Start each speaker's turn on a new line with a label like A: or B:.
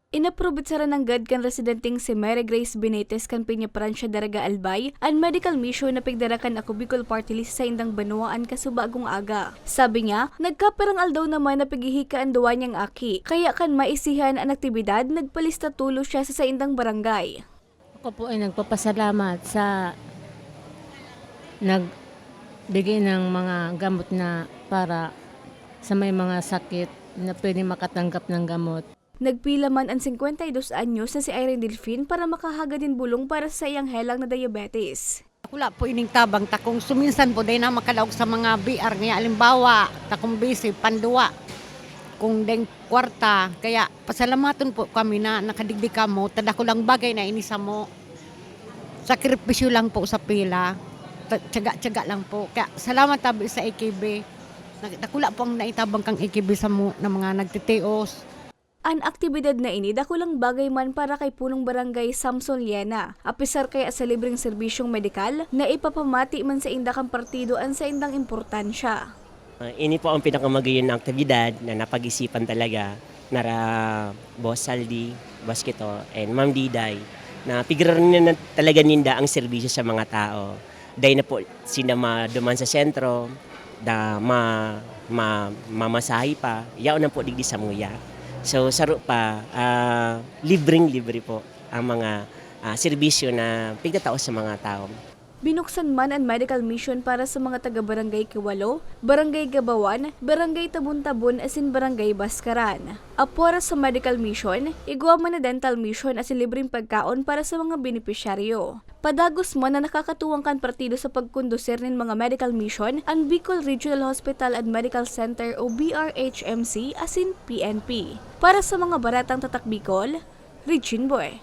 A: Inaprobit sa rananggad kan residenteng si Mary Grace Benitez kan Peña Francia Daraga Albay ang medical mission na pigdarakan ako Bicol Party List sa indang Banuaan kasubagong aga. Sabi niya, nagkaparangal daw naman na pigihika ang duwa niyang aki, kaya kan maisihan ang aktibidad, nagpalista tulo siya sa indang barangay.
B: Ako po ay nagpapasalamat sa nagbigay ng mga gamot na para sa may mga sakit na pwede makatanggap ng gamot.
A: Nagpila man ang 52 anyos na si Irene Delfin para makahaga din bulong para sa iyang helang na diabetes.
C: Wala po ining tabang takong suminsan po day na makalaog sa mga BR nga alimbawa takong busy panduwa kung deng kwarta kaya pasalamaton po kami na nakadigdi ka mo tadako lang bagay na inisa mo sakripisyo lang po sa pila tiyaga lang po kaya salamat tabi sa AKB nakula po ang naitabang kang AKB sa mo na mga nagtitios.
A: Ang aktibidad na ini dakulang bagay man para kay punong barangay Samson Liena, apisar kaya sa libreng serbisyong medikal na ipapamati man sa indakang partido ang sa indang importansya.
D: Ini po ang pinakamagayon na aktibidad na napag-isipan talaga nara Boss Saldi, Boss Kito, and Ma'am Diday na pigraran na talaga ninda ang serbisyo sa mga tao. Dahil na po sina duman sa sentro, mamasahe pa, yaon na po digdi sa nguya. So saro pa, libre po ang mga serbisyo na pigtatao sa mga tao.
A: Binuksan man ang medical mission para sa mga taga-barangay Kiwalo, Barangay Gabawan, Barangay Tabon-Tabon asin Barangay Baskaran. Apora sa medical mission, igwa man na dental mission asin libreng pagkaon para sa mga benepisyaryo. Padagos man na nakakatuwang kan partido sa pagkondusir ng mga medical mission ang Bicol Regional Hospital and Medical Center o BRHMC asin PNP. Para sa mga baratang tatak Bicol, Regine Boy.